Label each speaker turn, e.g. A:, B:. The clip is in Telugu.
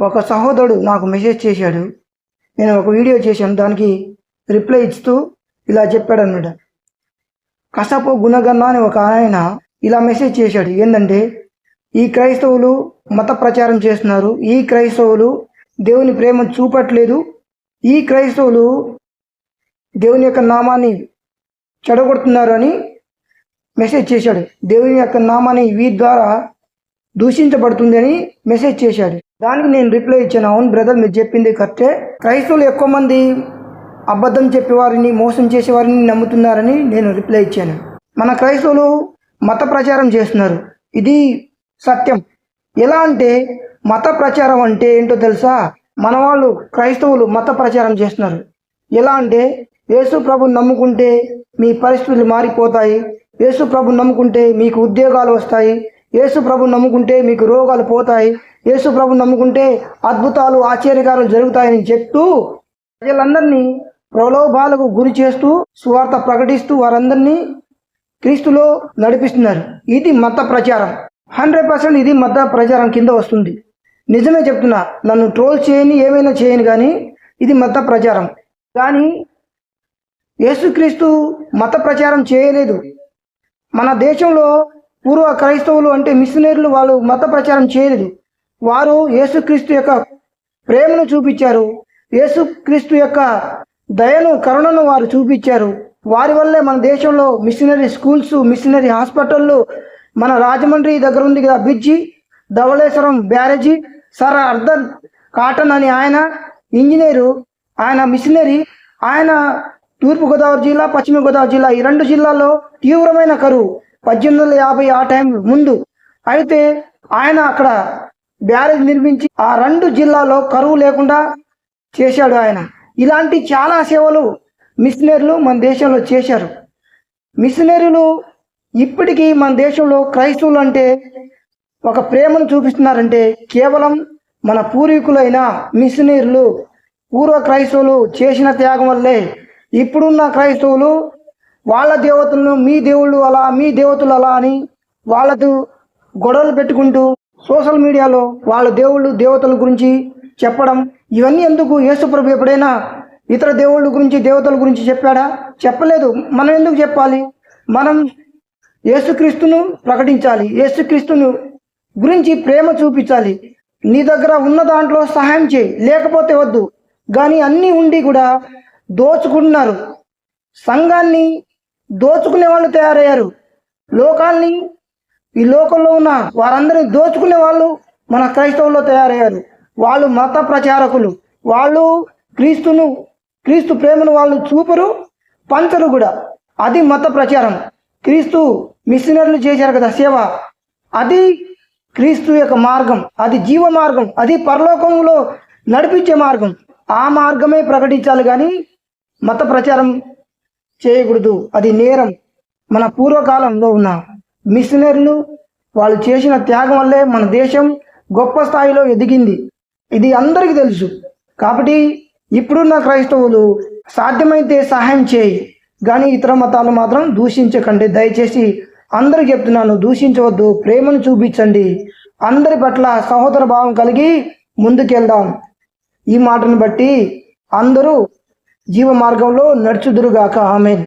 A: ఒక సహోదరుడు నాకు మెసేజ్ చేశాడు. నేను ఒక వీడియో చేశాను, దానికి రిప్లై ఇస్తూ ఇలా చెప్పాడు అనమాట. కసపు గుణగన్న అని ఒక ఆయన ఇలా మెసేజ్ చేశాడు. ఏంటంటే, ఈ క్రైస్తవులు మత ప్రచారం చేస్తున్నారు, ఈ క్రైస్తవులు దేవుని ప్రేమ చూపట్లేదు, ఈ క్రైస్తవులు దేవుని యొక్క నామాన్ని చెడగొడుతున్నారు అని మెసేజ్ చేశాడు. దేవుని యొక్క నామాన్ని వీరి ద్వారా దూషించబడుతుంది అని మెసేజ్ చేశాడు. దానికి నేను రిప్లై ఇచ్చాను, అవును బ్రదర్, మీరు చెప్పింది కరెక్టే. క్రైస్తవులు ఎక్కువ మంది అబద్ధం చెప్పేవారిని, మోసం చేసేవారిని నమ్ముతున్నారని నేను రిప్లై ఇచ్చాను. మన క్రైస్తవులు మత ప్రచారం చేస్తున్నారు, ఇది సత్యం. ఎలా అంటే, మత ప్రచారం అంటే ఏంటో తెలుసా? మన వాళ్ళు క్రైస్తవులు మత ప్రచారం చేస్తున్నారు. ఎలా అంటే, యేసు ప్రభుని నమ్ముకుంటే మీ పరిస్థితులు మారిపోతాయి, యేసు ప్రభుని నమ్ముకుంటే మీకు ఉద్యోగాలు వస్తాయి, యేసు ప్రభుని నమ్ముకుంటే మీకు రోగాలు పోతాయి, యేసు ప్రభుని నమ్ముకుంటే అద్భుతాలు ఆశ్చర్యకారాలు జరుగుతాయని చెప్తూ ప్రజలందరినీ ప్రలోభాలకు గురి చేస్తూ సువార్త ప్రకటిస్తూ వారందరినీ క్రీస్తులో నడిపిస్తున్నారు. ఇది మత ప్రచారం. 100% ఇది మత ప్రచారం కింద వస్తుంది. నిజమే చెప్తున్నా, నన్ను ట్రోల్ చేయని, ఏమైనా చేయని, కానీ ఇది మత ప్రచారం. కానీ యేసుక్రీస్తు మత ప్రచారం చేయలేదు. మన దేశంలో పూర్వ క్రైస్తవులు అంటే మిషనరీలు, వాళ్ళు మత ప్రచారం చేయలేదు. వారు యేసుక్రీస్తు యొక్క ప్రేమను చూపించారు, యేసుక్రీస్తు యొక్క దయను, కరుణను వారు చూపించారు. వారి వల్లే మన దేశంలో మిషనరీ స్కూల్స్, మిషనరీ హాస్పిటళ్ళు, మన రాజమండ్రి దగ్గర ఉంది కదా బ్రిడ్జి, ధవళేశ్వరం బ్యారేజీ, సర్ అర్ధన్ కాటన్ అని ఆయన ఇంజనీరు, ఆయన మిషనరీ, ఆయన తూర్పుగోదావరి జిల్లా, పశ్చిమ గోదావరి జిల్లా, ఈ 2 జిల్లాల్లో తీవ్రమైన కరువు 1850 ఆ టైం ముందు. అయితే ఆయన అక్కడ బ్యారేజ్ నిర్మించి ఆ 2 జిల్లాలో కరువు లేకుండా చేశాడు ఆయన. ఇలాంటి చాలా సేవలు మిషనరీలు మన దేశంలో చేశారు. మిషనరీలు ఇప్పటికీ మన దేశంలో క్రైస్తవులు అంటే ఒక ప్రేమను చూపిస్తున్నారంటే కేవలం మన పూర్వీకులైన మిషనరీలు, పూర్వ క్రైస్తవులు చేసిన త్యాగం వల్లే ఇప్పుడున్న క్రైస్తవులు వాళ్ళ దేవతలను, మీ దేవుళ్ళు అలా, మీ దేవతలు అలా అని వాళ్ళతో గొడవలు పెట్టుకుంటూ సోషల్ మీడియాలో వాళ్ళ దేవుళ్ళు దేవతల గురించి చెప్పడం, ఇవన్నీ ఎందుకు? యేసుప్రభు ఎప్పుడైనా ఇతర దేవుళ్ళ గురించి, దేవతల గురించి చెప్పాడా? చెప్పలేదు. మనం ఎందుకు చెప్పాలి? మనం యేసుక్రీస్తును ప్రకటించాలి, యేసుక్రీస్తును గురించి ప్రేమ చూపించాలి. నీ దగ్గర ఉన్న దాంట్లో సహాయం చేయి, లేకపోతే వద్దు. కానీ అన్నీ ఉండి కూడా దోచుకుంటున్నారు. సంఘాన్ని దోచుకునే వాళ్ళు తయారయ్యారు. లోకాల్ని, ఈ లోకంలో ఉన్న వారందరినీ దోచుకునే వాళ్ళు మన క్రైస్తవుల్లో తయారయ్యారు. వాళ్ళు మత ప్రచారకులు. వాళ్ళు క్రీస్తు ప్రేమను వాళ్ళు చూపరు, పంచరు కూడా. అది మత ప్రచారం. క్రీస్తు మిషనరీలు చేశారు కదా సేవ, అది క్రీస్తు యొక్క మార్గం, అది జీవ మార్గం, అది పరలోకంలో నడిపించే మార్గం. ఆ మార్గమే ప్రకటించాలి, కానీ మత ప్రచారం చేయకూడదు, అది నేరం. మన పూర్వకాలంలో ఉన్న మిషనరీలు వాళ్ళు చేసిన త్యాగం వల్లే మన దేశం గొప్ప స్థాయిలో ఎదిగింది. ఇది అందరికీ తెలుసు. కాబట్టి ఇప్పుడున్న క్రైస్తవులు సాధ్యమైతే సహాయం చేయి, కానీ ఇతర మతాలు మాత్రం దూషించకండి. దయచేసి అందరికి చెప్తున్నాను, దూషించవద్దు, ప్రేమను చూపించండి. అందరి పట్ల సహోదర భావం కలిగి ముందుకెళ్దాం. ఈ మాటను బట్టి అందరూ జీవ మార్గంలో నడుచుదురుగాక. ఆమేన్.